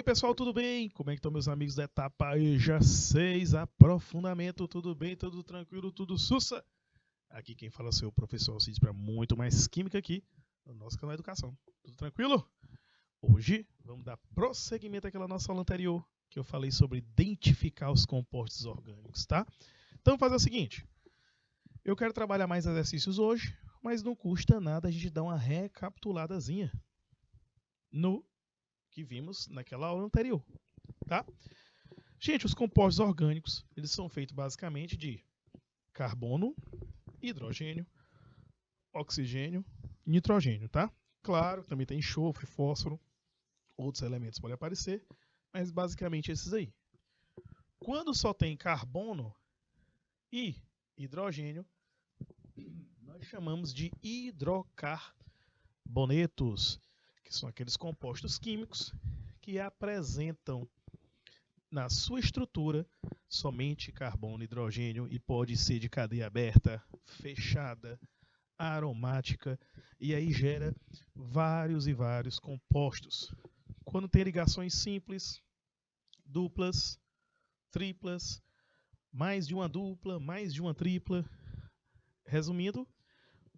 Aí pessoal, tudo bem? Como é que estão meus amigos da etapa EJA 6, aprofundamento, tudo bem, tudo tranquilo, tudo sussa? Aqui quem fala é o seu professor Alcides para muito mais química aqui no nosso canal Educação. Tudo tranquilo? Hoje vamos dar prosseguimento àquela nossa aula anterior que eu falei sobre identificar os compostos orgânicos, tá? Então vamos fazer o seguinte, eu quero trabalhar mais exercícios hoje, mas não custa nada a gente dar uma recapituladazinha no que vimos naquela aula anterior, tá? Gente, os compostos orgânicos, eles são feitos basicamente de carbono, hidrogênio, oxigênio, nitrogênio, tá? Claro, também tem enxofre, fósforo, outros elementos podem aparecer, mas basicamente esses aí. Quando só tem carbono e hidrogênio, nós chamamos de hidrocarbonetos, que são aqueles compostos químicos que apresentam na sua estrutura somente carbono e hidrogênio e pode ser de cadeia aberta, fechada, aromática e aí gera vários e vários compostos. Quando tem ligações simples, duplas, triplas, mais de uma dupla, mais de uma tripla. Resumindo,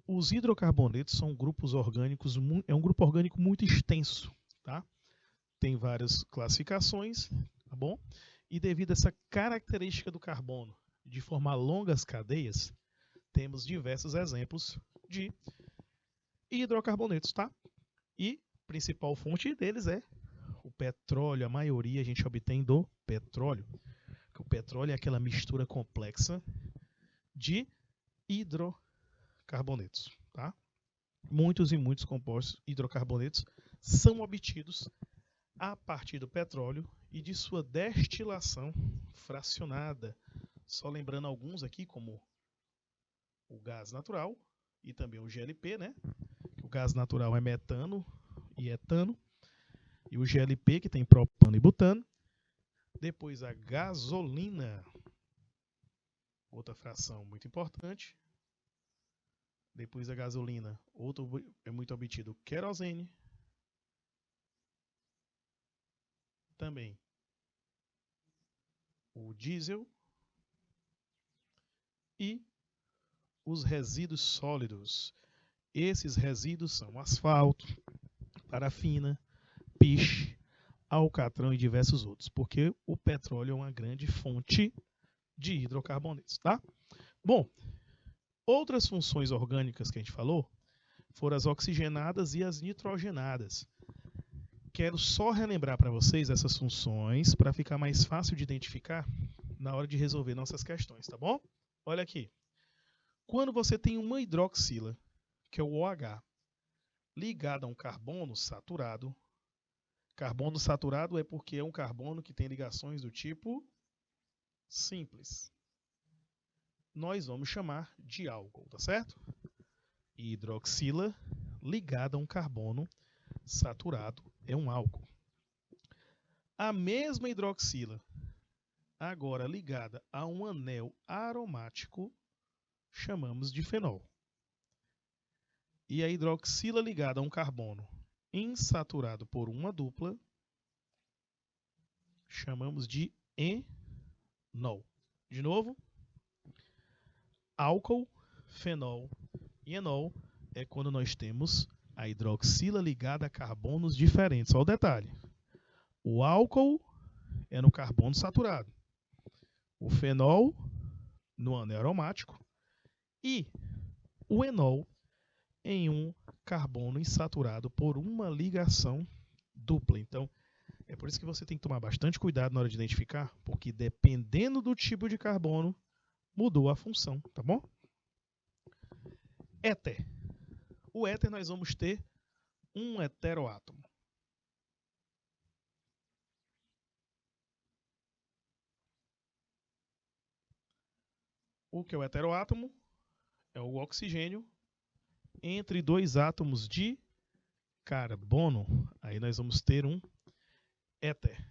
os hidrocarbonetos são grupos orgânicos, é um grupo orgânico muito extenso, tá? Tem várias classificações, tá bom? E devido a essa característica do carbono de formar longas cadeias, temos diversos exemplos de hidrocarbonetos, tá? E a principal fonte deles é o petróleo. A maioria a gente obtém do petróleo. O petróleo é aquela mistura complexa de hidrocarbonetos, tá? Muitos e muitos compostos hidrocarbonetos são obtidos a partir do petróleo e de sua destilação fracionada. Só lembrando alguns aqui, como o gás natural e também o GLP, né? O gás natural é metano e etano, e o GLP, que tem propano e butano. Depois a gasolina, outra fração muito importante. Depois da gasolina, outro é muito obtido querosene. Também o diesel e os resíduos sólidos. Esses resíduos são asfalto, parafina, piche, alcatrão e diversos outros, porque o petróleo é uma grande fonte de hidrocarbonetos, tá? Bom, outras funções orgânicas que a gente falou foram as oxigenadas e as nitrogenadas. Quero só relembrar para vocês essas funções para ficar mais fácil de identificar na hora de resolver nossas questões, tá bom? Olha aqui. Quando você tem uma hidroxila, que é o OH, ligada a um carbono saturado é porque é um carbono que tem ligações do tipo simples. Nós vamos chamar de álcool, tá certo? Hidroxila ligada a um carbono saturado é um álcool. A mesma hidroxila, agora ligada a um anel aromático, chamamos de fenol. E a hidroxila ligada a um carbono insaturado por uma dupla, chamamos de enol. De novo, álcool, fenol e enol é quando nós temos a hidroxila ligada a carbonos diferentes. Olha o detalhe. O álcool é no carbono saturado. O fenol no anel aromático. E o enol em um carbono insaturado por uma ligação dupla. Então, é por isso que você tem que tomar bastante cuidado na hora de identificar, porque dependendo do tipo de carbono, mudou a função, tá bom? Éter. O éter nós vamos ter um heteroátomo. O que é o heteroátomo? É o oxigênio entre dois átomos de carbono. Aí nós vamos ter um éter.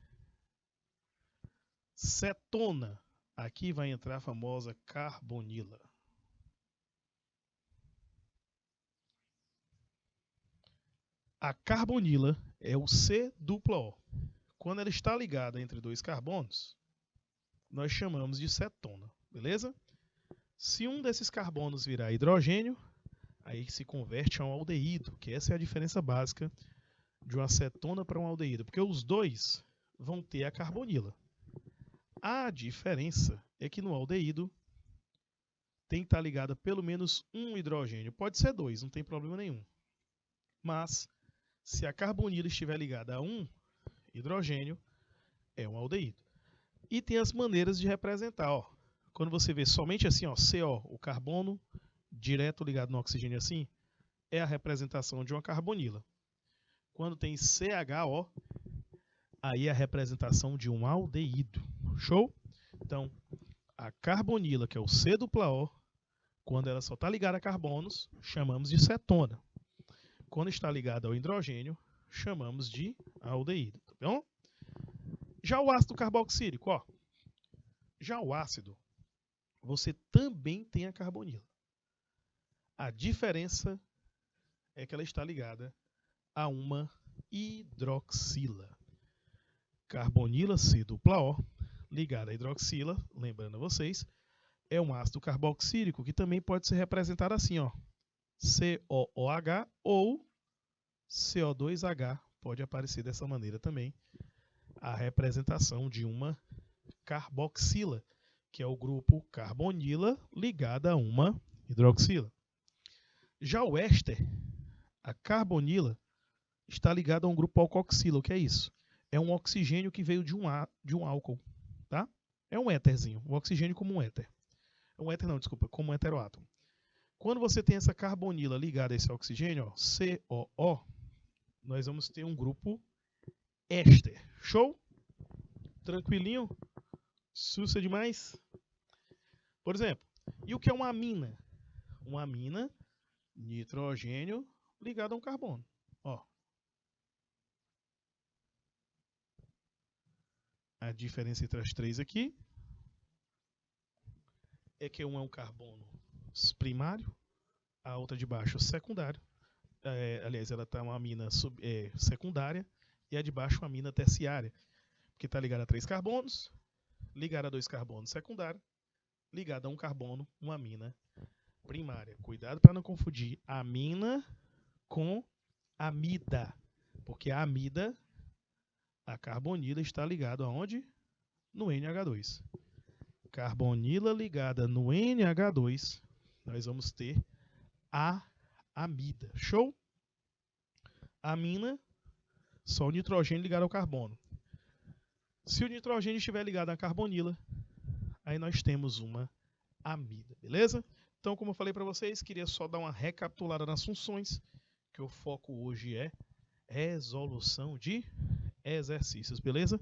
Cetona. Aqui vai entrar a famosa carbonila. A carbonila é o C-O. quando ela está ligada entre dois carbonos, nós chamamos de cetona, beleza? Se um desses carbonos virar hidrogênio, aí se converte a um aldeído, que essa é a diferença básica de uma cetona para um aldeído, porque os dois vão ter a carbonila. A diferença é que no aldeído tem que estar ligado a pelo menos um hidrogênio. Pode ser dois, não tem problema nenhum. Mas, se a carbonila estiver ligada a um hidrogênio, é um aldeído. E tem as maneiras de representar. Ó. Quando você vê somente assim, ó, CO, o carbono direto ligado no oxigênio assim, é a representação de uma carbonila. Quando tem CHO, aí é a representação de um aldeído. Show? Então, a carbonila, que é o C-O, quando ela só está ligada a carbonos, chamamos de cetona. Quando está ligada ao hidrogênio, chamamos de aldeído. Tá bom? Já o ácido carboxílico, ó. Já o ácido, você também tem a carbonila. A diferença é que ela está ligada a uma hidroxila. Carbonila C-O ligada à hidroxila, lembrando a vocês, é um ácido carboxílico que também pode ser representado assim, ó, COOH ou CO2H, pode aparecer dessa maneira também, a representação de uma carboxila, que é o grupo carbonila ligada a uma hidroxila. Já o éster, a carbonila, está ligada a um grupo alcoxila. O que é isso? É um oxigênio que veio de um álcool, tá? É um éterzinho, um oxigênio como um éter. Um éter não, desculpa, como um heteroátomo. Quando você tem essa carbonila ligada a esse oxigênio, ó, COO, nós vamos ter um grupo éster. Show? Tranquilinho? Sussa demais? Por exemplo, e o que é uma amina? Uma amina, nitrogênio ligado a um carbono. Ó. A diferença entre as três aqui é que um é um carbono primário, a outra de baixo secundário. Aliás, ela está uma amina secundária e a de baixo uma amina terciária, porque está ligada a 3 carbonos, ligada a 2 carbonos secundário, ligada a um carbono, uma amina primária. Cuidado para não confundir amina com amida, porque a amida, a carbonila, está ligada aonde? No NH2. Carbonila ligada no NH2, nós vamos ter a amida. Show? Amina, só o nitrogênio ligado ao carbono. Se o nitrogênio estiver ligado à carbonila, aí nós temos uma amida, beleza? Então, como eu falei para vocês, queria só dar uma recapitulada nas funções, que o foco hoje é resolução de exercícios, beleza?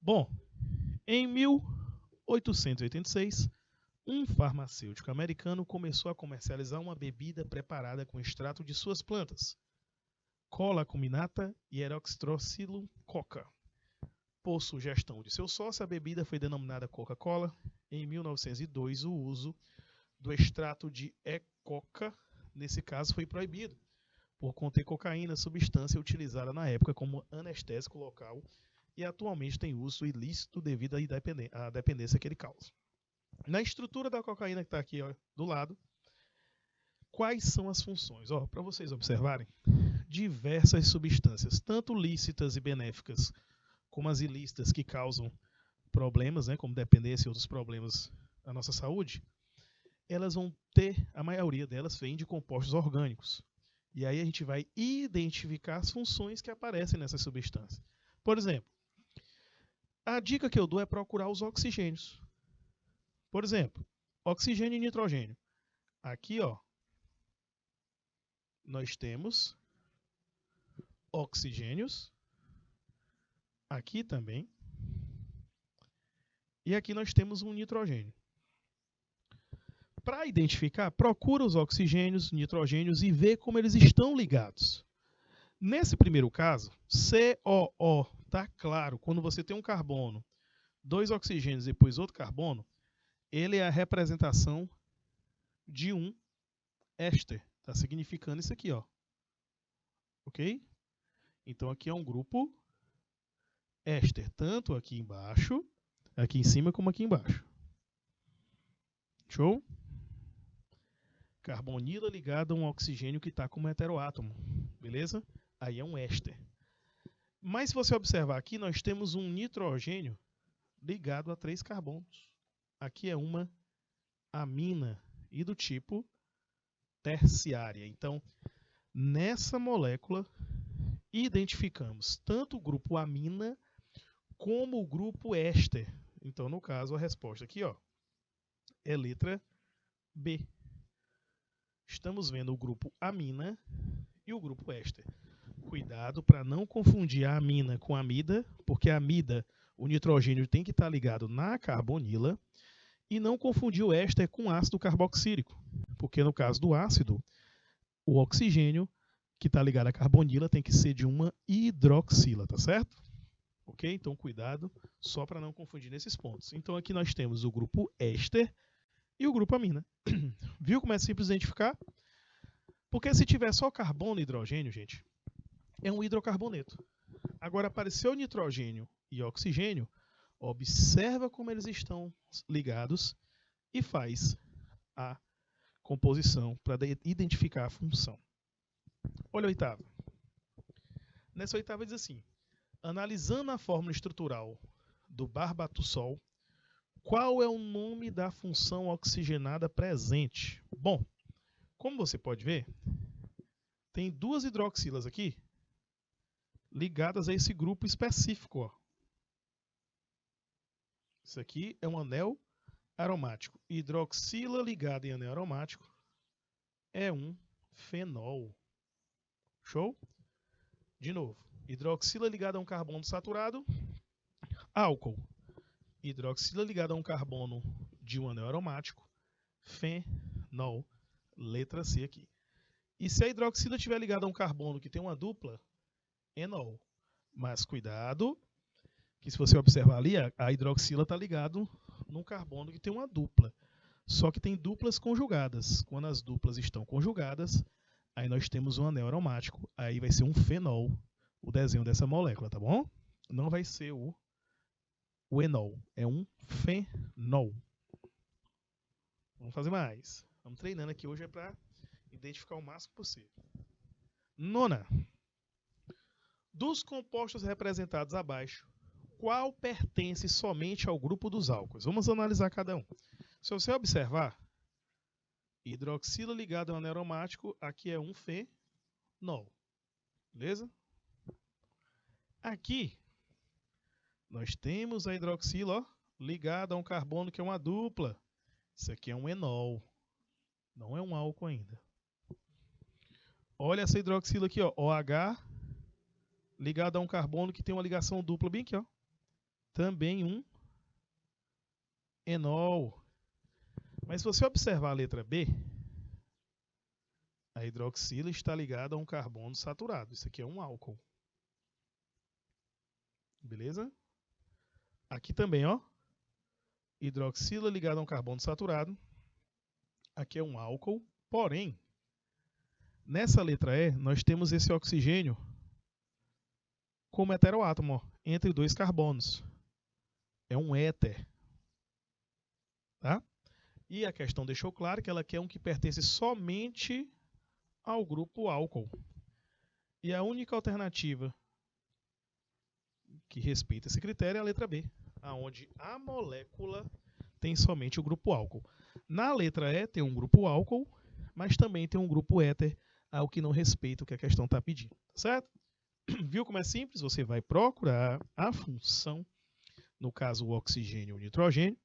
Bom, em 1886, um farmacêutico americano começou a comercializar uma bebida preparada com extrato de suas plantas, cola acuminata e eroxtrocilum coca. Por sugestão de seu sócio, a bebida foi denominada Coca-Cola. Em 1902, o uso do extrato de E-coca, nesse caso, foi proibido, por conter cocaína, substância utilizada na época como anestésico local e atualmente tem uso ilícito devido à dependência que ele causa. Na estrutura da cocaína que está aqui, ó, do lado, quais são as funções? Para vocês observarem, diversas substâncias, tanto lícitas e benéficas, como as ilícitas que causam problemas, né, como dependência e outros problemas à nossa saúde, elas vão ter, a maioria delas vem de compostos orgânicos. E aí a gente vai identificar as funções que aparecem nessas substâncias. Por exemplo, a dica que eu dou é procurar os oxigênios. Por exemplo, oxigênio e nitrogênio. Aqui, ó, nós temos oxigênios. Aqui também. E aqui nós temos um nitrogênio. Para identificar, procura os oxigênios, nitrogênios e vê como eles estão ligados. Nesse primeiro caso, COO, tá claro, quando você tem um carbono, 2 oxigênios e depois outro carbono, ele é a representação de um éster. Está significando isso aqui, ó. Ok? Então aqui é um grupo éster, tanto aqui embaixo, aqui em cima como aqui embaixo. Show? Carbonila ligado a um oxigênio que está como heteroátomo. Beleza? Aí é um éster. Mas se você observar aqui, nós temos um nitrogênio ligado a 3 carbonos. Aqui é uma amina e do tipo terciária. Então, nessa molécula, identificamos tanto o grupo amina como o grupo éster. Então, no caso, a resposta aqui, ó, é letra B. Estamos vendo o grupo amina e o grupo éster. Cuidado para não confundir a amina com a amida, porque a amida, o nitrogênio tem que estar ligado na carbonila, e não confundir o éster com ácido carboxílico, porque no caso do ácido, o oxigênio que está ligado à carbonila tem que ser de uma hidroxila, tá certo? Ok? Então cuidado, só para não confundir nesses pontos. Então aqui nós temos o grupo éster e o grupo amina. Viu como é simples identificar? Porque se tiver só carbono e hidrogênio, gente, é um hidrocarboneto. Agora apareceu nitrogênio e oxigênio, observa como eles estão ligados e faz a composição para identificar a função. Olha a oitava. Nessa oitava diz assim: analisando a fórmula estrutural do barbatussol, qual é o nome da função oxigenada presente? Bom, como você pode ver, tem 2 hidroxilas aqui ligadas a esse grupo específico, ó. Isso aqui é um anel aromático. Hidroxila ligada em anel aromático é um fenol. Show? De novo. Hidroxila ligada a um carbono saturado, álcool. Hidroxila ligada a um carbono de um anel aromático, fenol. Letra C aqui. E se a hidroxila estiver ligada a um carbono que tem uma dupla, enol. Mas cuidado, que se você observar ali, a hidroxila está ligado num carbono que tem uma dupla. Só que tem duplas conjugadas. Quando as duplas estão conjugadas, aí nós temos um anel aromático. Aí vai ser um fenol, o desenho dessa molécula, tá bom? Não vai ser o enol, é um fenol. Vamos fazer mais. Vamos treinando aqui hoje é para identificar o máximo possível. Nona. Dos compostos representados abaixo, qual pertence somente ao grupo dos álcools? Vamos analisar cada um. Se você observar, hidroxila ligado a um anel aromático, aqui é um fenol. Beleza? Aqui, nós temos a hidroxila ligada a um carbono que é uma dupla. Isso aqui é um enol. Não é um álcool ainda. Olha essa hidroxila aqui, ó, OH ligado a um carbono que tem uma ligação dupla bem aqui, ó. Também um enol. Mas se você observar a letra B, a hidroxila está ligada a um carbono saturado. Isso aqui é um álcool. Beleza? Aqui também, ó. Hidroxila ligada a um carbono saturado. Aqui é um álcool. Porém, nessa letra E, nós temos esse oxigênio como heteroátomo, ó, entre 2 carbonos. É um éter. Tá? E a questão deixou claro que ela quer um que pertence somente ao grupo álcool. E a única alternativa que respeita esse critério é a letra B, onde a molécula tem somente o grupo álcool. Na letra E tem um grupo álcool, mas também tem um grupo éter, ao que não respeita o que a questão está pedindo. Certo? Viu como é simples? Você vai procurar a função, no caso o oxigênio e o nitrogênio,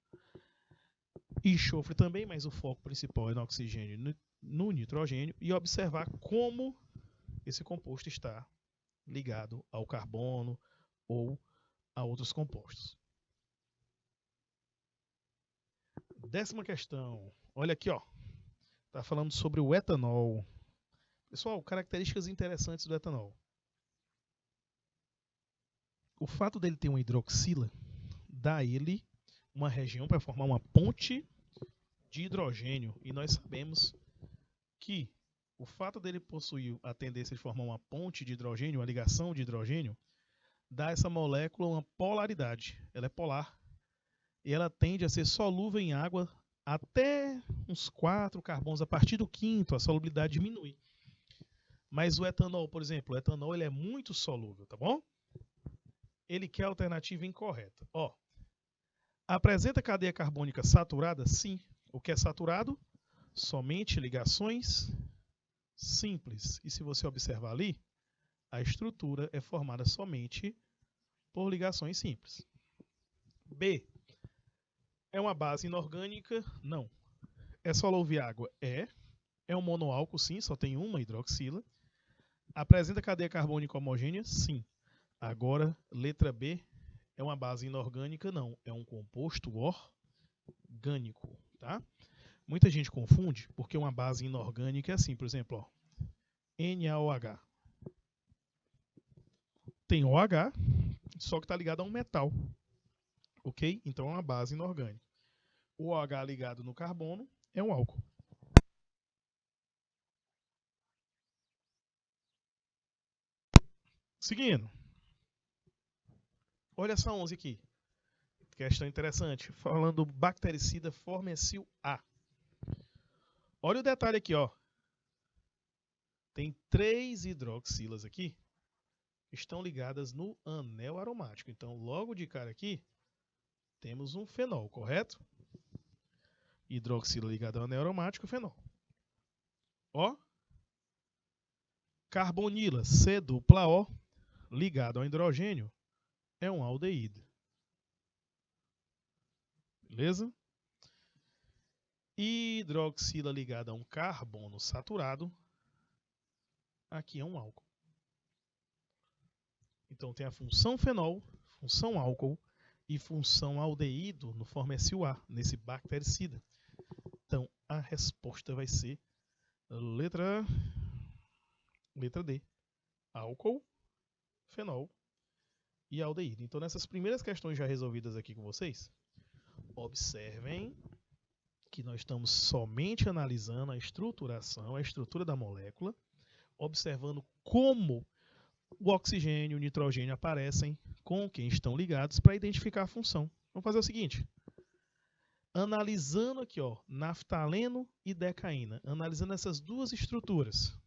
e enxofre também, mas o foco principal é no oxigênio e no nitrogênio, e observar como esse composto está ligado ao carbono ou a outros compostos. 10ª questão. Olha aqui, ó. Está falando sobre o etanol. Pessoal, características interessantes do etanol. O fato dele ter uma hidroxila dá a ele uma região para formar uma ponte de hidrogênio. E nós sabemos que o fato dele possuir a tendência de formar uma ponte de hidrogênio, uma ligação de hidrogênio, dá a essa molécula uma polaridade. Ela é polar e ela tende a ser solúvel em água até uns 4 carbonos. A partir do quinto, a solubilidade diminui. Mas o etanol, por exemplo, o etanol ele é muito solúvel, tá bom? Ele quer a alternativa incorreta. Ó, apresenta cadeia carbônica saturada? Sim. O que é saturado? Somente ligações simples. E se você observar ali, a estrutura é formada somente por ligações simples. B. É uma base inorgânica? Não. É solúvel em água? É. É um monoálcool? Sim, só tem uma hidroxila. Apresenta cadeia carbônica homogênea? Sim. Agora, letra B, é uma base inorgânica? Não. É um composto orgânico, tá? Muita gente confunde porque uma base inorgânica é assim, por exemplo, ó, NaOH. Tem OH, só que está ligado a um metal, ok? Então é uma base inorgânica. O OH ligado no carbono é um álcool. Seguindo. Olha essa 11 aqui. Questão interessante. Falando bactericida Formecil A. Olha o detalhe aqui, ó. Tem 3 hidroxilas aqui que estão ligadas no anel aromático. Então, logo de cara aqui, temos um fenol, correto? Hidroxila ligada ao anel aromático, fenol. Ó. Carbonila C dupla O ligado ao hidrogênio é um aldeído. Beleza? Hidroxila ligada a um carbono saturado, aqui é um álcool. Então tem a função fenol, função álcool e função aldeído no Formecil A, nesse bactericida. Então a resposta vai ser letra D. Álcool, fenol e aldeído. Então nessas primeiras questões já resolvidas aqui com vocês, observem que nós estamos somente analisando a estruturação, a estrutura da molécula, observando como o oxigênio e o nitrogênio aparecem, com quem estão ligados, para identificar a função. Vamos fazer o seguinte. Analisando aqui, ó, naftaleno e decaína, analisando essas duas estruturas.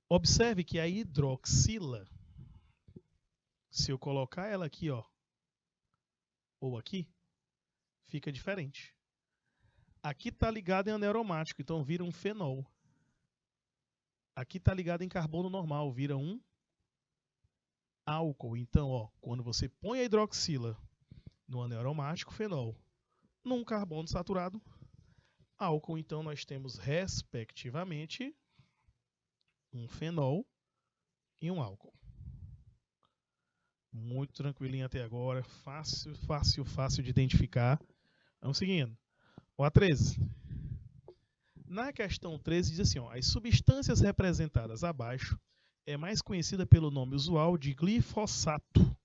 Observe que a hidroxila, se eu colocar ela aqui, ó, ou aqui, fica diferente. Aqui está ligado em anel aromático, então vira um fenol. Aqui está ligado em carbono normal, vira um álcool. Então, ó, quando você põe a hidroxila no anel aromático, fenol, num carbono saturado, álcool. Então, nós temos, respectivamente, um fenol e um álcool. Muito tranquilinho até agora, fácil de identificar. Vamos seguindo. O A13. Na questão 13 diz assim, ó, as substâncias representadas abaixo é mais conhecida pelo nome usual de glifosato,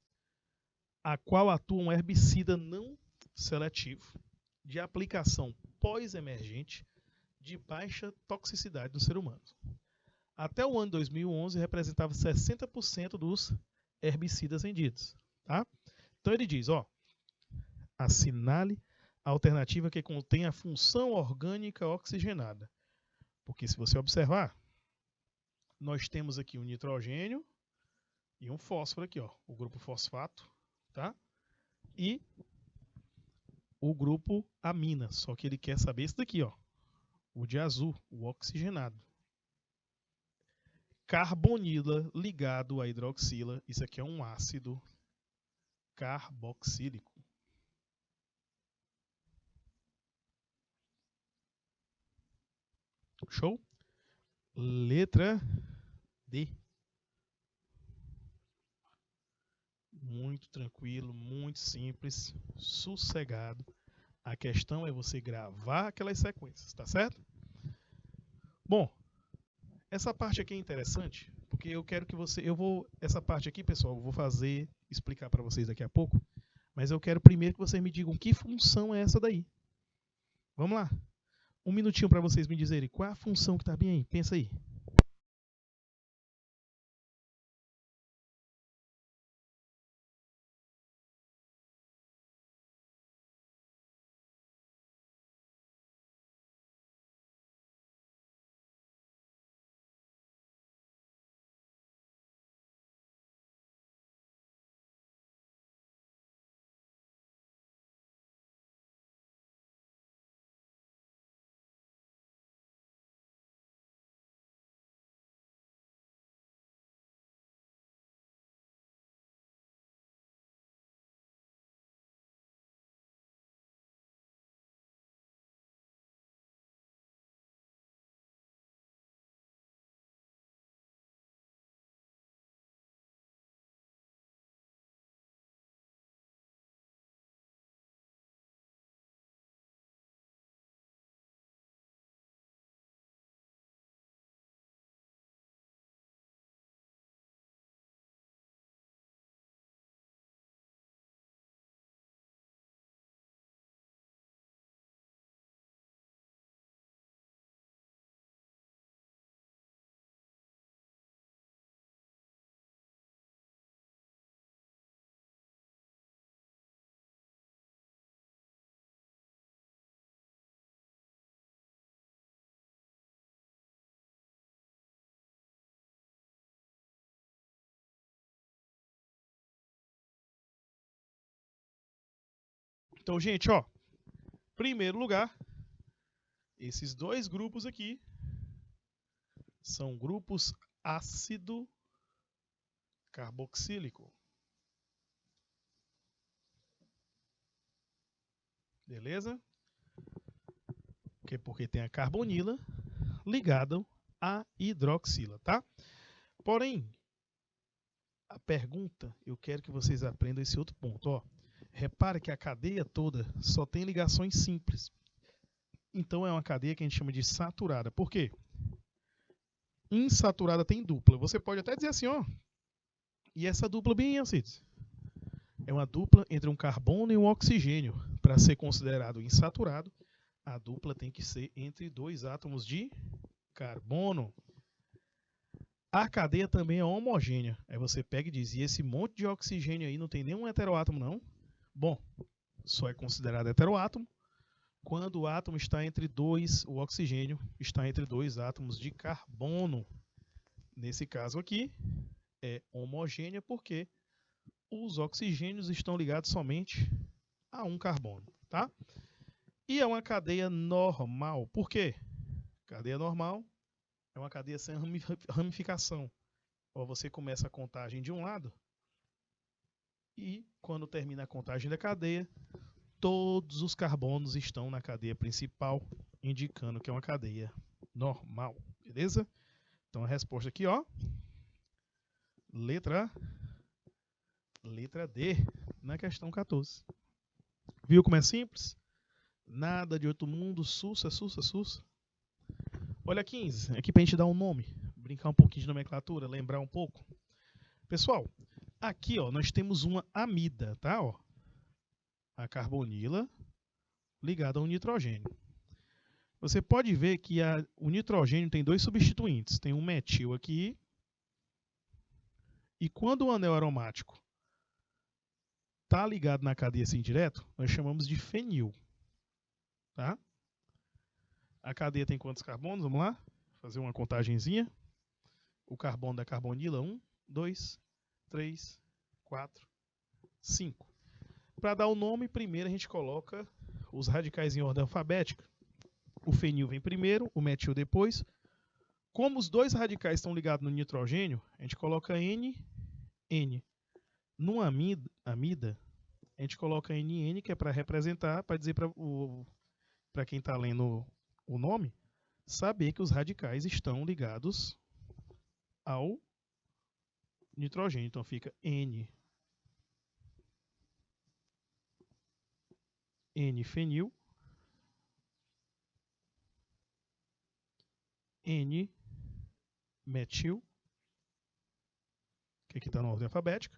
a qual atua um herbicida não seletivo, de aplicação pós-emergente, de baixa toxicidade do ser humano. Até o ano 2011 representava 60% dos herbicidas vendidos. Tá? Então ele diz, ó, assinale a alternativa que contém a função orgânica oxigenada. Porque se você observar, nós temos aqui um nitrogênio e um fósforo aqui, ó, o grupo fosfato, tá? E o grupo amina, só que ele quer saber esse daqui, ó, o de azul, o oxigenado. Carbonila ligado à hidroxila, isso aqui é um ácido carboxílico. Show? Letra D. Muito tranquilo, muito simples, sossegado. A questão é você gravar aquelas sequências, tá certo? Bom, essa parte aqui é interessante, porque eu quero que você... essa parte aqui, pessoal, eu vou explicar para vocês daqui a pouco, mas eu quero primeiro que vocês me digam que função é essa daí. Vamos lá. Um minutinho para vocês me dizerem qual é a função que está bem aí. Pensa aí. Então, gente, ó, primeiro lugar, esses dois grupos aqui são grupos ácido carboxílico. Beleza? Porque tem a carbonila ligada à hidroxila, tá? Porém, a pergunta, eu quero que vocês aprendam esse outro ponto, ó. Repare que a cadeia toda só tem ligações simples. Então é uma cadeia que a gente chama de saturada. Por quê? Insaturada tem dupla. Você pode até dizer assim, ó. E essa dupla bem, Alcides? É uma dupla entre um carbono e um oxigênio. Para ser considerado insaturado, a dupla tem que ser entre dois átomos de carbono. A cadeia também é homogênea. Aí você pega e diz, e esse monte de oxigênio aí não tem nenhum heteroátomo, não? Bom, só é considerado heteroátomo quando o átomo está entre dois, o oxigênio está entre dois átomos de carbono. Nesse caso aqui, é homogênea porque os oxigênios estão ligados somente a um carbono, tá? E é uma cadeia normal. Por quê? Cadeia normal é uma cadeia sem ramificação. Ou você começa a contagem de um lado e quando termina a contagem da cadeia, todos os carbonos estão na cadeia principal, indicando que é uma cadeia normal, beleza? Então a resposta aqui, ó, letra D, na questão 14. Viu como é simples? Nada de outro mundo, sussa. Olha 15, aqui pra gente dar um nome, brincar um pouquinho de nomenclatura, lembrar um pouco. Pessoal, aqui ó, nós temos uma amida, tá? Ó, a carbonila ligada ao nitrogênio. Você pode ver que o nitrogênio tem dois substituintes. Tem um metil aqui. E quando o anel aromático está ligado na cadeia assim direto, nós chamamos de fenil. Tá? A cadeia tem quantos carbonos? Vamos lá? Fazer uma contagenzinha. O carbono da carbonila, 1, 2, 3, 4, 5. Para dar o nome, primeiro a gente coloca os radicais em ordem alfabética. O fenil vem primeiro, o metil depois. Como os dois radicais estão ligados no nitrogênio, a gente coloca N. Numa amida, a gente coloca NN, que é para representar, para dizer para quem está lendo o nome, saber que os radicais estão ligados ao nitrogênio. Então fica N-fenil, N-metil, que aqui está na ordem alfabética.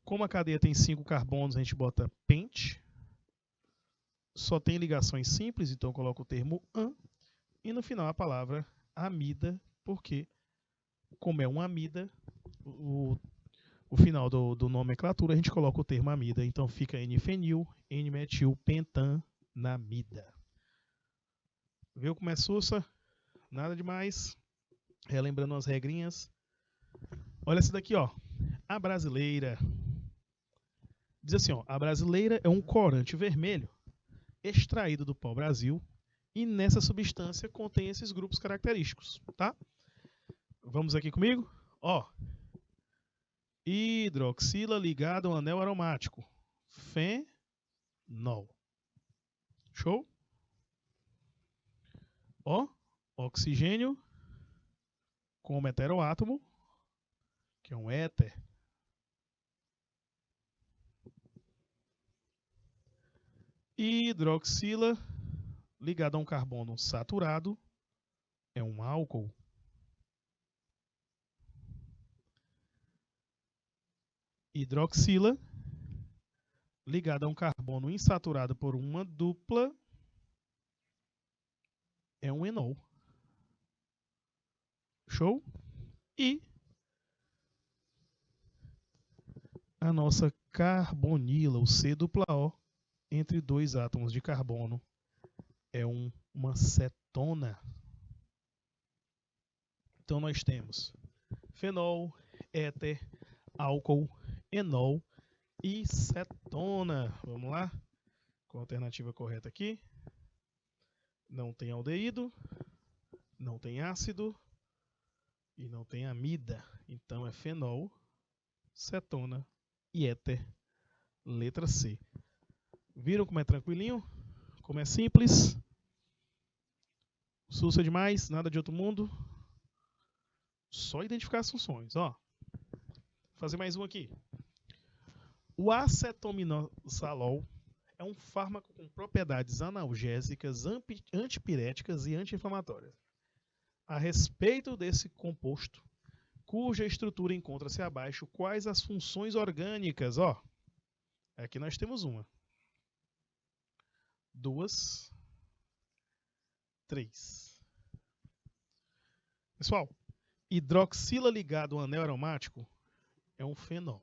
Como a cadeia tem 5 carbonos, a gente bota pente. Só tem ligações simples, então coloca o termo an. e no final a palavra amida, porque como é uma amida, o final do nomenclatura a gente coloca o termo amida, então fica N-fenil, N-metilpentanamida. Viu como é sussa? Nada demais. Relembrando as regrinhas. Olha essa daqui, ó. A brasileira. Diz assim, ó. A brasileira é um corante vermelho extraído do pau-brasil e nessa substância contém esses grupos característicos, tá? Vamos aqui comigo? Ó. Hidroxila ligado a um anel aromático. Fenol. Show? Ó. Oxigênio como heteroátomo, que é um éter. Hidroxila ligado a um carbono saturado é um álcool. Hidroxila ligado a um carbono insaturado por uma dupla é um enol. Show? E a nossa carbonila, o C-O, entre dois átomos de carbono, é uma cetona. Então nós temos fenol, éter, álcool, enol e cetona. Vamos lá? Com a alternativa correta aqui. Não tem aldeído, não tem ácido e não tem amida. Então é fenol, cetona e éter. Letra C. Viram como é tranquilinho? Como é simples? Sussa demais, nada de outro mundo. Só identificar as funções, ó. Vou fazer mais um aqui. O acetominozolol é um fármaco com propriedades analgésicas, antipiréticas e anti-inflamatórias. A respeito desse composto, cuja estrutura encontra-se abaixo, quais as funções orgânicas? Ó, aqui nós temos uma, duas, três. Pessoal, hidroxila ligado a um anel aromático é um fenol.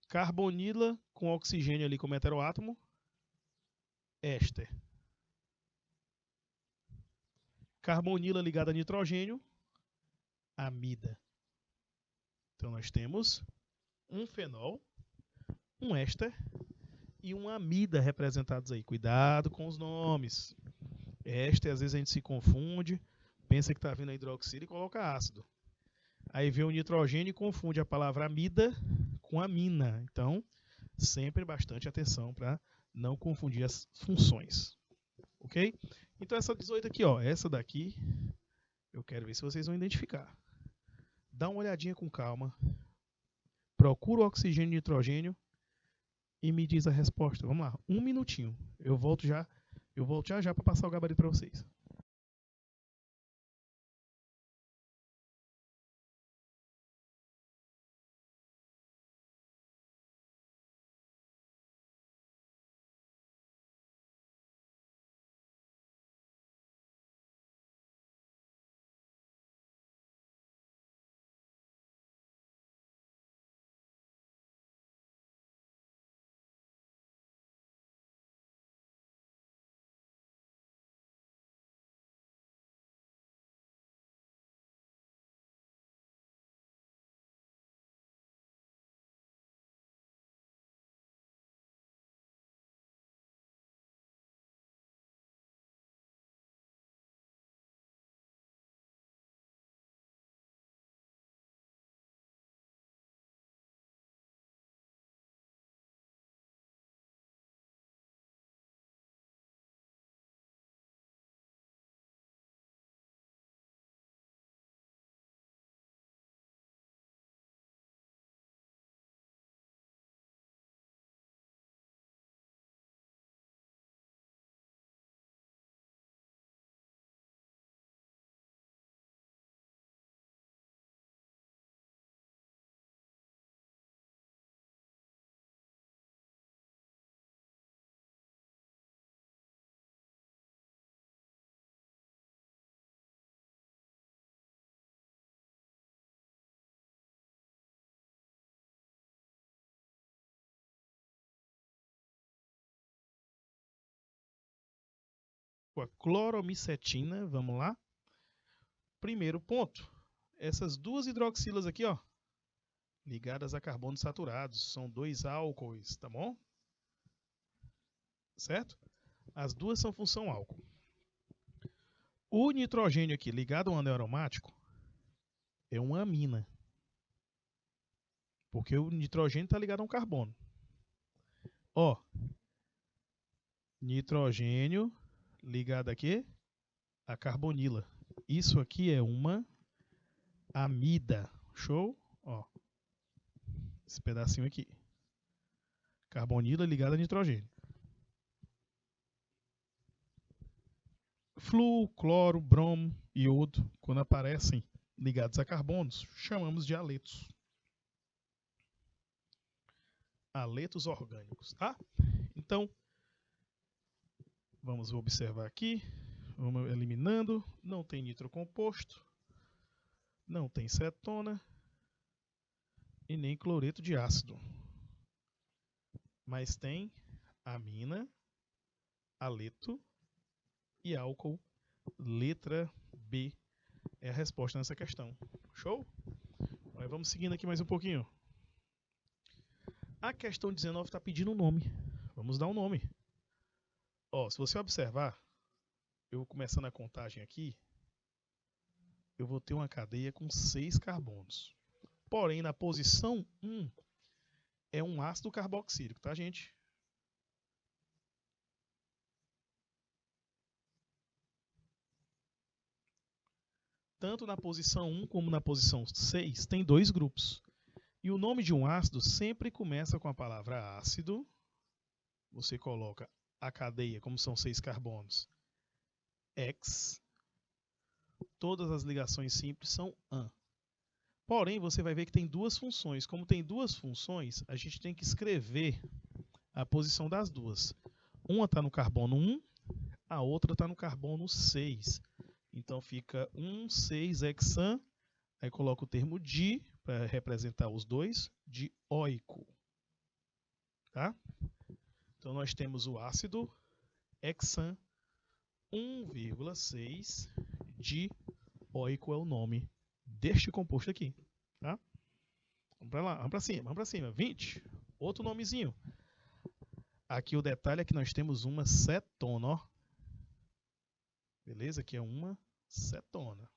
Carbonila com oxigênio ali como heteroátomo, éster. Carbonila ligada a nitrogênio, amida. Então nós temos um fenol, um éster e uma amida representados aí. Cuidado com os nomes. Éster, às vezes a gente se confunde, pensa que está vindo a hidroxila e coloca ácido. Aí vê o nitrogênio e confunde a palavra amida com amina. Então, sempre bastante atenção para não confundir as funções. Ok? Então essa 18 aqui, ó, essa daqui, eu quero ver se vocês vão identificar. Dá uma olhadinha com calma. Procura o oxigênio e nitrogênio e me diz a resposta. Vamos lá, um minutinho. Eu volto já para passar o gabarito para vocês. a cloromicetina, vamos lá. Primeiro ponto, essas duas hidroxilas aqui, ó, ligadas a carbonos saturados, são dois álcoois, tá bom? Certo? As duas são função álcool. O nitrogênio aqui ligado a um anel aromático é uma amina, porque o nitrogênio está ligado a um carbono. Ó, nitrogênio ligado aqui a carbonila. Isso aqui é uma amida. Show? Ó, esse pedacinho aqui. Carbonila ligada a nitrogênio. Fluo, cloro, bromo, iodo, quando aparecem ligados a carbonos, chamamos de aletos. Aletos orgânicos, tá? Então, vamos observar aqui. Vamos eliminando. Não tem nitrocomposto. Não tem cetona. E nem cloreto de ácido. Mas tem amina, aleto e álcool. Letra B é a resposta nessa questão. Show? Mas vamos seguindo aqui mais um pouquinho. A questão 19 está pedindo um nome. Vamos dar um nome. Ó, se você observar, eu começando a contagem aqui, eu vou ter uma cadeia com 6 carbonos. Porém, na posição 1 é um ácido carboxílico, tá, gente? Tanto na posição 1 como na posição 6 tem 2 grupos. E o nome de um ácido sempre começa com a palavra ácido. Você coloca a cadeia, como são 6 carbonos, X. Todas as ligações simples são AN. Porém, você vai ver que tem duas funções. Como tem duas funções, a gente tem que escrever a posição das duas. Uma está no carbono 1, a outra está no carbono 6. Então fica 1,6-hexan, aí coloca o termo di, para representar os dois, dioico. Tá? Então nós temos o ácido hexan 1,6 dioico é o nome deste composto aqui. Tá? Vamos para lá, vamos para cima. 20, outro nomezinho. Aqui o detalhe é que nós temos uma cetona, ó. Beleza? Aqui é uma cetona.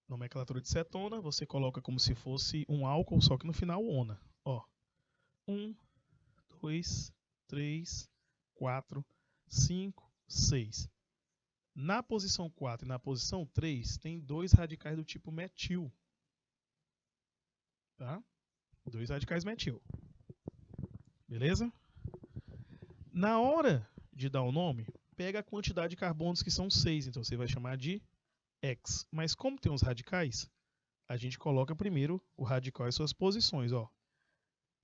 Nomenclatura de cetona, você coloca como se fosse um álcool, só que no final ona. Ó, 1, 2, 3, 4, 5, 6. Na posição 4 e na posição 3 tem 2 radicais do tipo metil. Tá? 2 radicais metil. Beleza? Na hora de dar o nome, pega a quantidade de carbonos que são 6, então você vai chamar de X. Mas como tem os radicais, a gente coloca primeiro o radical e suas posições. Ó.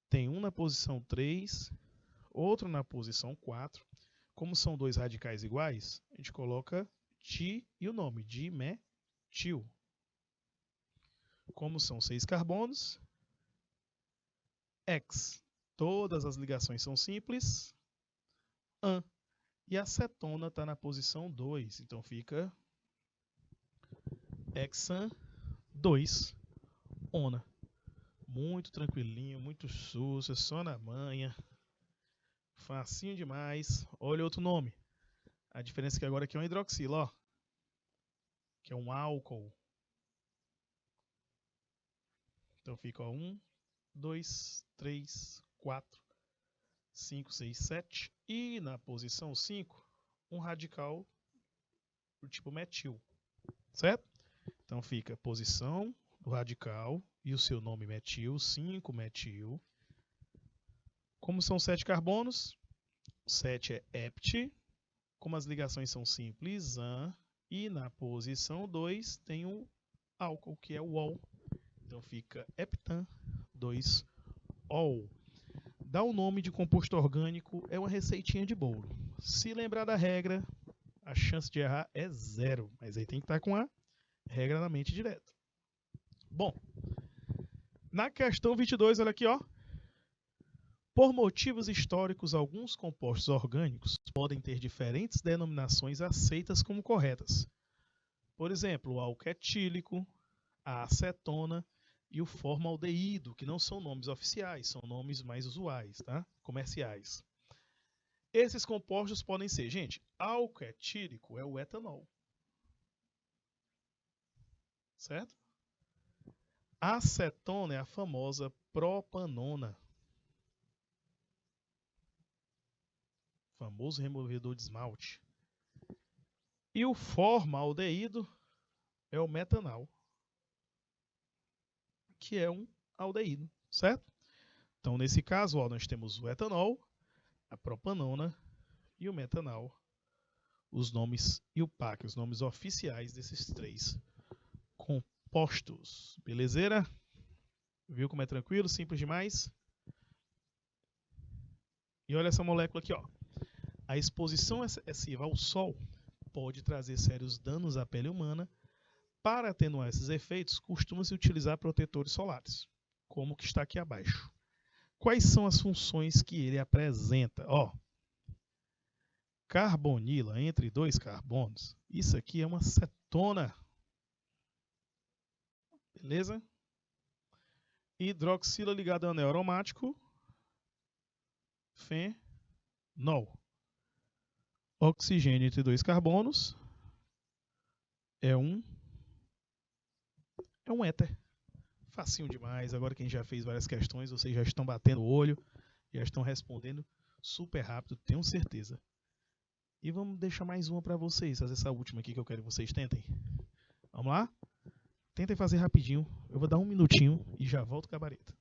Tem um na posição 3, outro na posição 4. Como são 2 radicais iguais, a gente coloca di e o nome, dimetil. Como são 6 carbonos, X. Todas as ligações são simples. AN. E a cetona está na posição 2, então fica hexan 2 ona. Muito tranquilinho, muito sussa, só na manha. Facinho demais. Olha outro nome. A diferença é que agora aqui é um hidroxila, ó. Que é um álcool. Então fica 1, 2, 3, 4, 5, 6, 7. E na posição 5, um radical do tipo metil. Certo? Então fica posição do radical e o seu nome metil, 5-metil. Como são 7 carbonos, 7 é hept. Como as ligações são simples, AN. E na posição 2 tem o álcool, que é o ol. Então fica heptan 2-ol. Dar o nome de composto orgânico é uma receitinha de bolo. Se lembrar da regra, a chance de errar é 0. Mas aí tem que estar com a regra na mente direto. Bom, na questão 22, olha aqui, ó. Por motivos históricos, alguns compostos orgânicos podem ter diferentes denominações aceitas como corretas. Por exemplo, o álcool etílico, a acetona e o formaldeído, que não são nomes oficiais, são nomes mais usuais, tá? Comerciais. Esses compostos podem ser, gente, álcool etílico é o etanol, certo? Acetona é a famosa propanona, famoso removedor de esmalte. E o formaldeído é o metanal, que é um aldeído, certo? Então, nesse caso, ó, nós temos o etanol, a propanona e o metanal, os nomes e o PAC, os nomes oficiais desses três compostos. Belezeira? Viu como é tranquilo, simples demais? E olha essa molécula aqui, ó. A exposição excessiva ao sol pode trazer sérios danos à pele humana. Para atenuar esses efeitos, costuma-se utilizar protetores solares, como o que está aqui abaixo. Quais são as funções que ele apresenta? Ó, carbonila entre dois carbonos. Isso aqui é uma cetona. Beleza? Hidroxila ligada ao anel aromático. Fenol. Oxigênio entre dois carbonos. É um éter. Facinho demais. Agora quem já fez várias questões, vocês já estão batendo o olho, já estão respondendo super rápido, tenho certeza. E vamos deixar mais uma para vocês, fazer essa última aqui que eu quero que vocês tentem. Vamos lá? Tentem fazer rapidinho. Eu vou dar um minutinho e já volto com a vareta.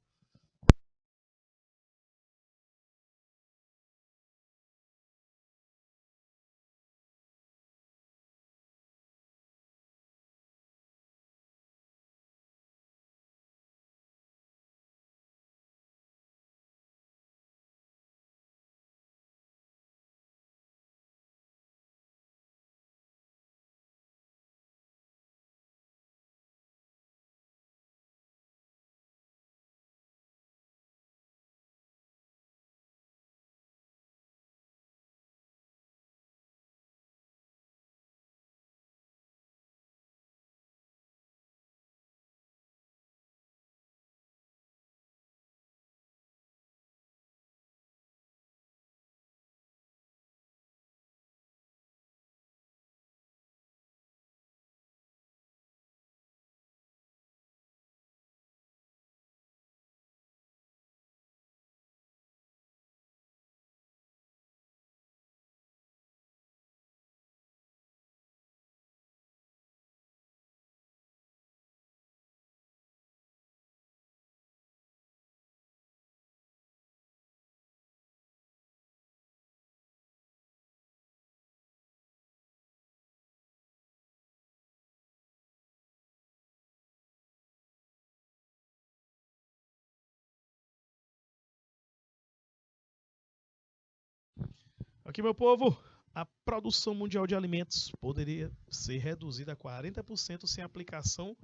Aqui, meu povo, a produção mundial de alimentos poderia ser reduzida a 40% sem aplicação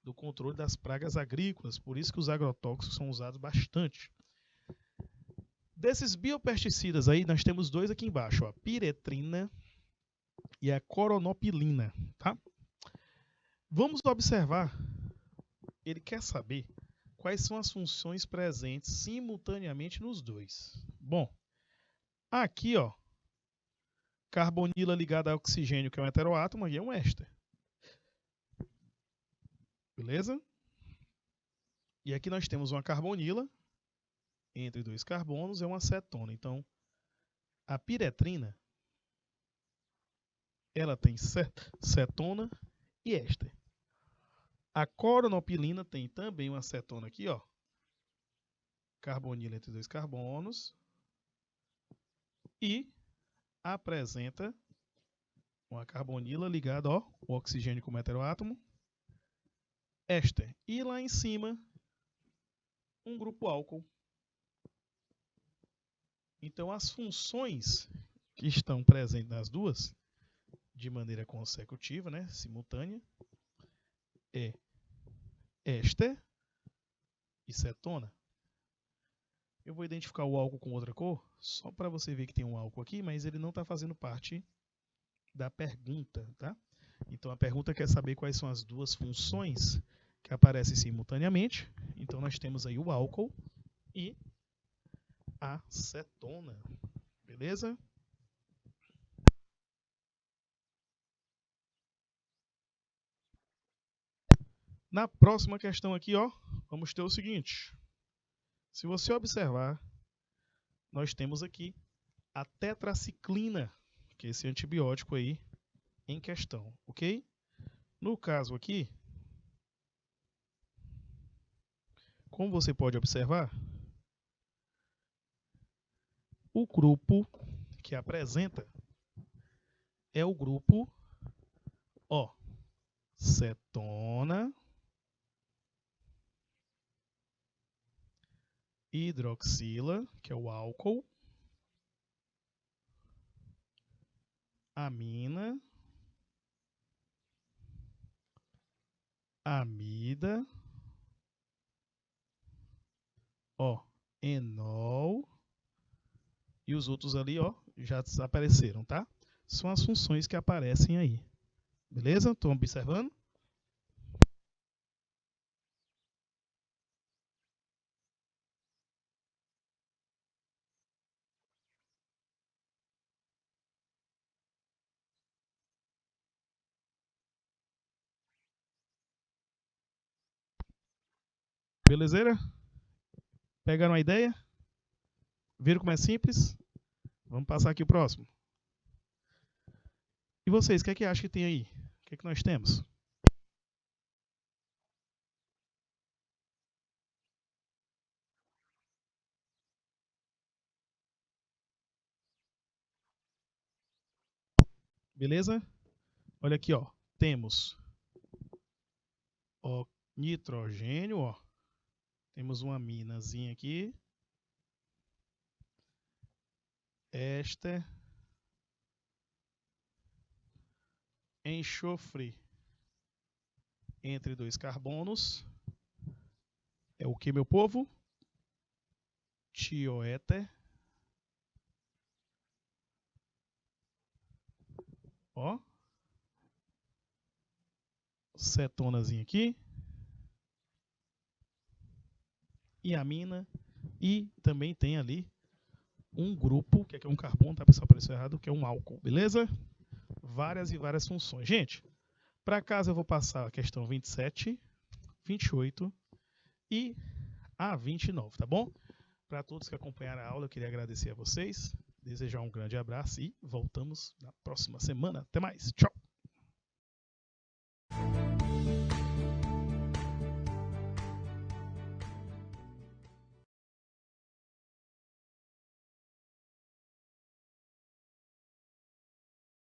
do controle das pragas agrícolas, por isso que os agrotóxicos são usados bastante. Desses biopesticidas aí, nós temos dois aqui embaixo, ó, a piretrina e a coronopilina, tá? Vamos observar, ele quer saber quais são as funções presentes simultaneamente nos dois. Bom, aqui, ó, carbonila ligada a oxigênio, que é um heteroátomo, aqui é um éster. Beleza? E aqui nós temos uma carbonila entre dois carbonos, é uma cetona. Então, a piretrina, ela tem cetona e éster. A coronopilina tem também uma cetona aqui, ó. Carbonila entre dois carbonos. E apresenta uma carbonila ligada ao oxigênio como heteroátomo, éster. E lá em cima, um grupo álcool. Então, as funções que estão presentes nas duas, de maneira consecutiva, né, simultânea, é éster e cetona. Eu vou identificar o álcool com outra cor, só para você ver que tem um álcool aqui, mas ele não está fazendo parte da pergunta, tá? Então a pergunta quer saber quais são as duas funções que aparecem simultaneamente. Então nós temos aí o álcool e a cetona, beleza? Na próxima questão aqui, ó, vamos ter o seguinte. Se você observar, nós temos aqui a tetraciclina, que é esse antibiótico aí em questão, ok? No caso aqui, como você pode observar, o grupo que apresenta é o grupo, ó, cetona, hidroxila, que é o álcool, amina, amida, ó, enol, e os outros ali, ó, já desapareceram, tá? São as funções que aparecem aí. Beleza? Estão observando? Belezeira? Pegaram a ideia? Viram como é simples? Vamos passar aqui o próximo. E vocês, o que é que acham que tem aí? O que é que nós temos? Beleza? Olha aqui, ó. Temos ó, nitrogênio, ó. Temos uma minazinha aqui. Éster. Enxofre entre dois carbonos. É o que, meu povo? Tioéter. Ó. Cetonazinha aqui. E amina. E também tem ali um grupo, que é um carbono, tá pessoal? Apareceu errado, que é um álcool, beleza? Várias e várias funções. Gente, para casa eu vou passar a questão 27, 28 e a 29, tá bom? Para todos que acompanharam a aula, eu queria agradecer a vocês, desejar um grande abraço e voltamos na próxima semana. Até mais, tchau!